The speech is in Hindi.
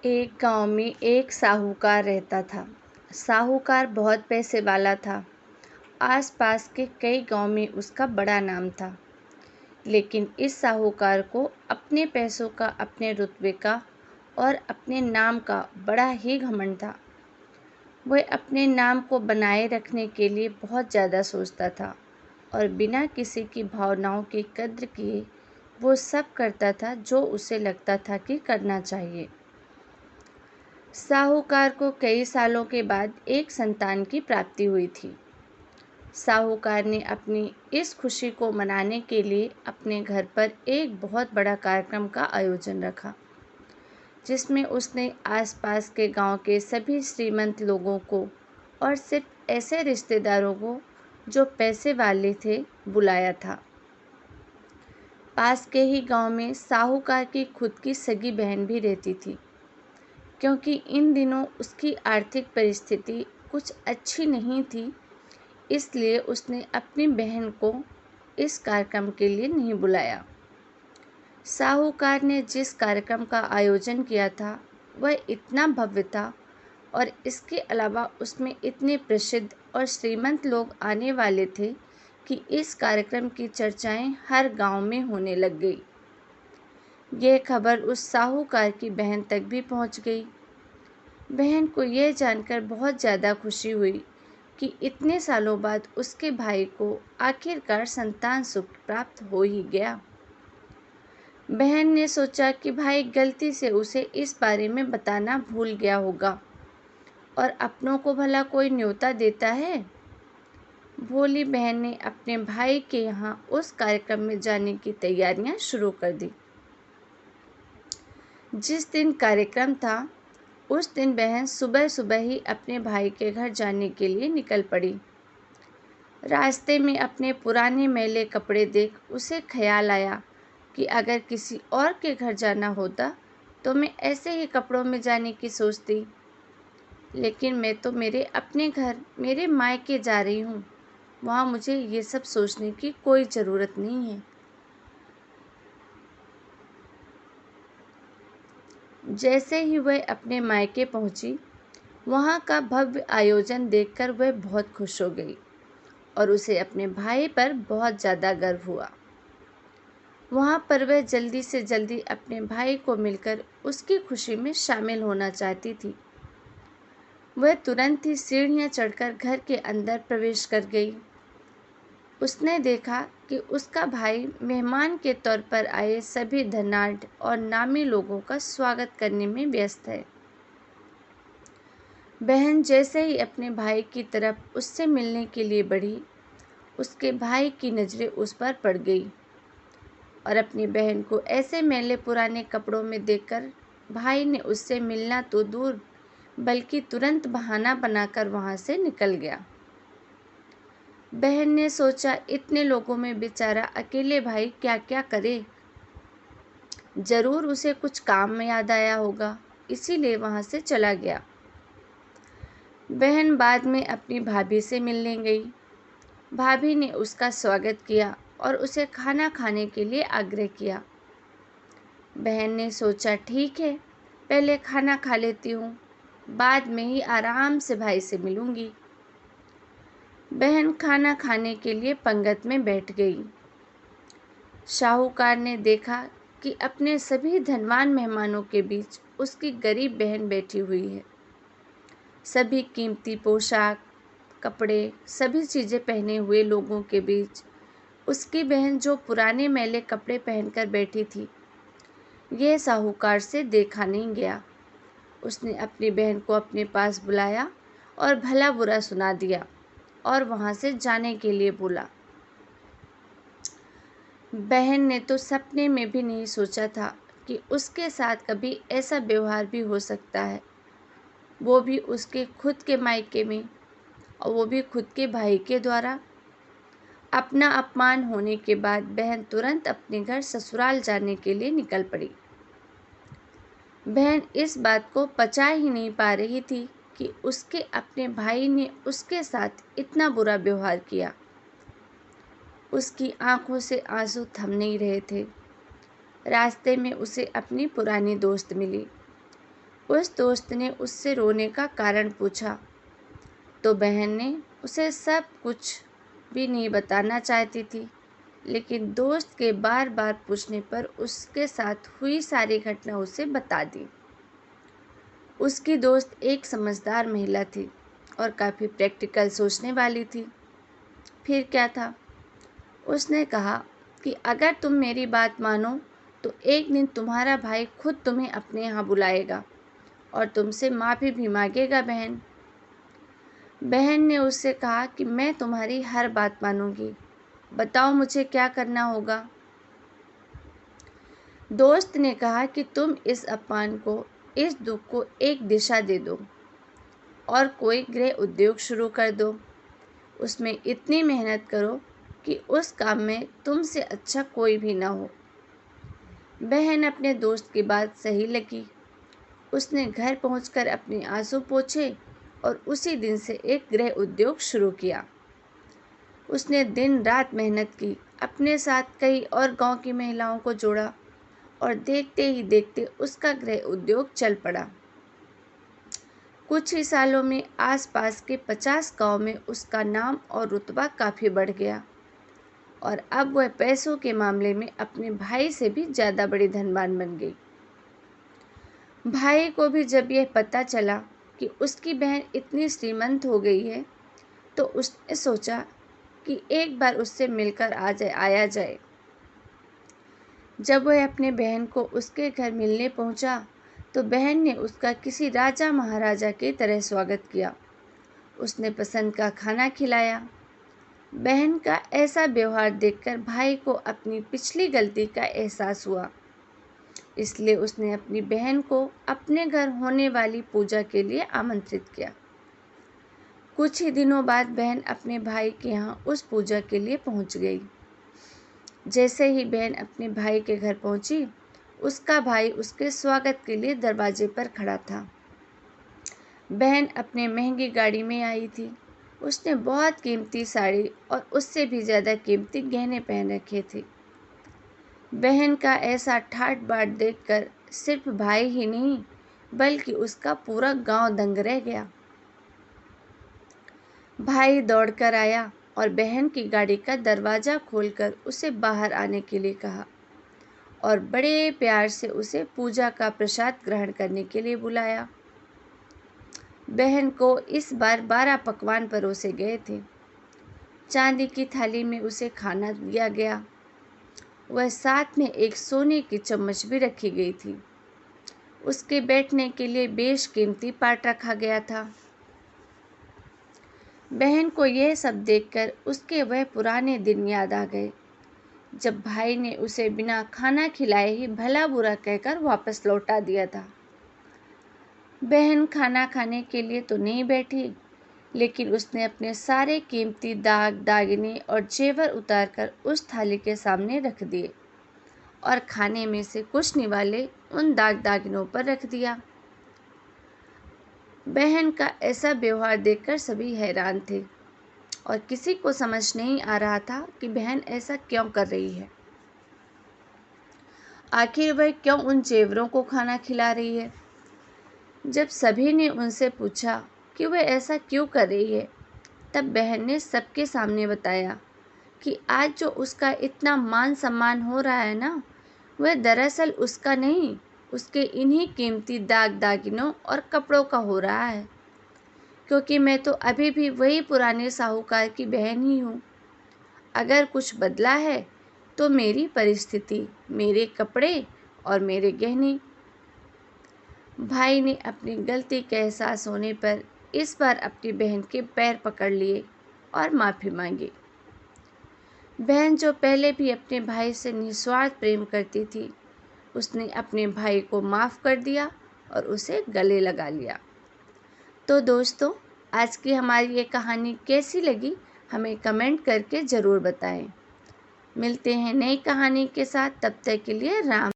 एक गांव में एक साहूकार रहता था। साहूकार बहुत पैसे वाला था। आसपास के कई गांव में उसका बड़ा नाम था। लेकिन इस साहूकार को अपने पैसों का, अपने रुतबे का और अपने नाम का बड़ा ही घमंड था। वह अपने नाम को बनाए रखने के लिए बहुत ज़्यादा सोचता था और बिना किसी की भावनाओं की कद्र किए वो सब करता था जो उसे लगता था कि करना चाहिए। साहूकार को कई सालों के बाद एक संतान की प्राप्ति हुई थी। साहूकार ने अपनी इस खुशी को मनाने के लिए अपने घर पर एक बहुत बड़ा कार्यक्रम का आयोजन रखा, जिसमें उसने आसपास के गांव के सभी श्रीमंत लोगों को और सिर्फ ऐसे रिश्तेदारों को जो पैसे वाले थे बुलाया था। पास के ही गांव में साहूकार की खुद की सगी बहन भी रहती थी। क्योंकि इन दिनों उसकी आर्थिक परिस्थिति कुछ अच्छी नहीं थी, इसलिए उसने अपनी बहन को इस कार्यक्रम के लिए नहीं बुलाया। साहूकार ने जिस कार्यक्रम का आयोजन किया था वह इतना भव्य था और इसके अलावा उसमें इतने प्रसिद्ध और श्रीमंत लोग आने वाले थे कि इस कार्यक्रम की चर्चाएं हर गांव में होने लग गई। यह खबर उस साहूकार की बहन तक भी पहुंच गई। बहन को यह जानकर बहुत ज़्यादा खुशी हुई कि इतने सालों बाद उसके भाई को आखिरकार संतान सुख प्राप्त हो ही गया। बहन ने सोचा कि भाई गलती से उसे इस बारे में बताना भूल गया होगा और अपनों को भला कोई न्योता देता है। भोली बहन ने अपने भाई के यहाँ उस कार्यक्रम में जाने की तैयारियां शुरू कर दी। जिस दिन कार्यक्रम था उस दिन बहन सुबह सुबह ही अपने भाई के घर जाने के लिए निकल पड़ी। रास्ते में अपने पुराने मैले कपड़े देख उसे ख्याल आया कि अगर किसी और के घर जाना होता तो मैं ऐसे ही कपड़ों में जाने की सोचती, लेकिन मैं तो मेरे अपने घर, मेरे मायके जा रही हूँ। वहाँ मुझे ये सब सोचने की कोई ज़रूरत नहीं है। जैसे ही वह अपने मायके पहुँची, वहाँ का भव्य आयोजन देखकर वह बहुत खुश हो गई और उसे अपने भाई पर बहुत ज़्यादा गर्व हुआ। वहाँ पर वह जल्दी से जल्दी अपने भाई को मिलकर उसकी खुशी में शामिल होना चाहती थी। वह तुरंत ही सीढ़ियाँ चढ़कर घर के अंदर प्रवेश कर गई। उसने देखा कि उसका भाई मेहमान के तौर पर आए सभी धनाढ्य और नामी लोगों का स्वागत करने में व्यस्त है। बहन जैसे ही अपने भाई की तरफ उससे मिलने के लिए बढ़ी, उसके भाई की नज़रें उस पर पड़ गई और अपनी बहन को ऐसे मैले पुराने कपड़ों में देखकर भाई ने उससे मिलना तो दूर बल्कि तुरंत बहाना बनाकर वहाँ से निकल गया। बहन ने सोचा इतने लोगों में बेचारा अकेले भाई क्या क्या करे। ज़रूर उसे कुछ काम याद आया होगा, इसीलिए वहाँ से चला गया। बहन बाद में अपनी भाभी से मिलने गई। भाभी ने उसका स्वागत किया और उसे खाना खाने के लिए आग्रह किया। बहन ने सोचा ठीक है, पहले खाना खा लेती हूँ, बाद में ही आराम से भाई से मिलूँगी। बहन खाना खाने के लिए पंगत में बैठ गई। साहूकार ने देखा कि अपने सभी धनवान मेहमानों के बीच उसकी गरीब बहन बैठी हुई है। सभी कीमती पोशाक, कपड़े, सभी चीज़ें पहने हुए लोगों के बीच उसकी बहन जो पुराने मैले कपड़े पहनकर बैठी थी, यह साहूकार से देखा नहीं गया। उसने अपनी बहन को अपने पास बुलाया और भला बुरा सुना दिया और वहाँ से जाने के लिए बोला। बहन ने तो सपने में भी नहीं सोचा था कि उसके साथ कभी ऐसा व्यवहार भी हो सकता है, वो भी उसके खुद के मायके में, और वो भी खुद के भाई के द्वारा। अपना अपमान होने के बाद बहन तुरंत अपने घर ससुराल जाने के लिए निकल पड़ी। बहन इस बात को पचा ही नहीं पा रही थी कि उसके अपने भाई ने उसके साथ इतना बुरा व्यवहार किया। उसकी आंखों से आंसू थम नहीं रहे थे। रास्ते में उसे अपनी पुरानी दोस्त मिली। उस दोस्त ने उससे रोने का कारण पूछा तो बहन ने उसे सब कुछ भी नहीं बताना चाहती थी, लेकिन दोस्त के बार बार पूछने पर उसके साथ हुई सारी घटना उसे बता दी। उसकी दोस्त एक समझदार महिला थी और काफ़ी प्रैक्टिकल सोचने वाली थी। फिर क्या था? उसने कहा कि अगर तुम मेरी बात मानो तो एक दिन तुम्हारा भाई खुद तुम्हें अपने यहाँ बुलाएगा और तुमसे माफ़ी भी मांगेगा। बहन ने उससे कहा कि मैं तुम्हारी हर बात मानूंगी, बताओ मुझे क्या करना होगा। दोस्त ने कहा कि तुम इस अपमान को, इस दुख को एक दिशा दे दो और कोई गृह उद्योग शुरू कर दो। उसमें इतनी मेहनत करो कि उस काम में तुमसे अच्छा कोई भी ना हो। बहन अपने दोस्त की बात सही लगी। उसने घर पहुंचकर अपने आंसू पोंछे और उसी दिन से एक गृह उद्योग शुरू किया। उसने दिन रात मेहनत की, अपने साथ कई और गांव की महिलाओं को जोड़ा और देखते ही देखते उसका गृह उद्योग चल पड़ा। कुछ ही सालों में आसपास के 50 गांव में उसका नाम और रुतबा काफ़ी बढ़ गया और अब वह पैसों के मामले में अपने भाई से भी ज़्यादा बड़ी धनवान बन गई। भाई को भी जब यह पता चला कि उसकी बहन इतनी श्रीमंत हो गई है तो उसने सोचा कि एक बार उससे मिलकर आया जाए। जब वह अपने बहन को उसके घर मिलने पहुंचा तो बहन ने उसका किसी राजा महाराजा की तरह स्वागत किया। उसने पसंद का खाना खिलाया। बहन का ऐसा व्यवहार देखकर भाई को अपनी पिछली गलती का एहसास हुआ, इसलिए उसने अपनी बहन को अपने घर होने वाली पूजा के लिए आमंत्रित किया। कुछ ही दिनों बाद बहन अपने भाई के यहाँ उस पूजा के लिए पहुँच गई। जैसे ही बहन अपने भाई के घर पहुँची, उसका भाई उसके स्वागत के लिए दरवाजे पर खड़ा था। बहन अपने महंगी गाड़ी में आई थी। उसने बहुत कीमती साड़ी और उससे भी ज़्यादा कीमती गहने पहन रखे थे। बहन का ऐसा ठाट बाट देखकर सिर्फ भाई ही नहीं बल्कि उसका पूरा गांव दंग रह गया। भाई दौड़कर आया और बहन की गाड़ी का दरवाज़ा खोलकर उसे बाहर आने के लिए कहा और बड़े प्यार से उसे पूजा का प्रसाद ग्रहण करने के लिए बुलाया। बहन को इस बार 12 पकवान परोसे गए थे। चांदी की थाली में उसे खाना दिया गया। वह साथ में एक सोने की चम्मच भी रखी गई थी। उसके बैठने के लिए बेशकीमती पाट रखा गया था। बहन को यह सब देखकर उसके वह पुराने दिन याद आ गए, जब भाई ने उसे बिना खाना खिलाए ही भला बुरा कहकर वापस लौटा दिया था। बहन खाना खाने के लिए तो नहीं बैठी, लेकिन उसने अपने सारे कीमती दागिने और जेवर उतारकर उस थाली के सामने रख दिए और खाने में से कुछ निवाले उन दागिनों पर रख दिया। बहन का ऐसा व्यवहार देखकर सभी हैरान थे और किसी को समझ नहीं आ रहा था कि बहन ऐसा क्यों कर रही है। आखिर वह क्यों उन जेवरों को खाना खिला रही है। जब सभी ने उनसे पूछा कि वह ऐसा क्यों कर रही है, तब बहन ने सबके सामने बताया कि आज जो उसका इतना मान सम्मान हो रहा है ना, वह दरअसल उसका नहीं, उसके इन्हीं कीमती दागिनों और कपड़ों का हो रहा है, क्योंकि मैं तो अभी भी वही पुराने साहूकार की बहन ही हूँ। अगर कुछ बदला है तो मेरी परिस्थिति, मेरे कपड़े और मेरे गहने। भाई ने अपनी गलती का एहसास होने पर इस बार अपनी बहन के पैर पकड़ लिए और माफ़ी मांगी। बहन जो पहले भी अपने भाई से निस्वार्थ प्रेम करती थी, उसने अपने भाई को माफ़ कर दिया और उसे गले लगा लिया। तो दोस्तों, आज की हमारी ये कहानी कैसी लगी हमें कमेंट करके ज़रूर बताएं। मिलते हैं नई कहानी के साथ, तब तक के लिए राम।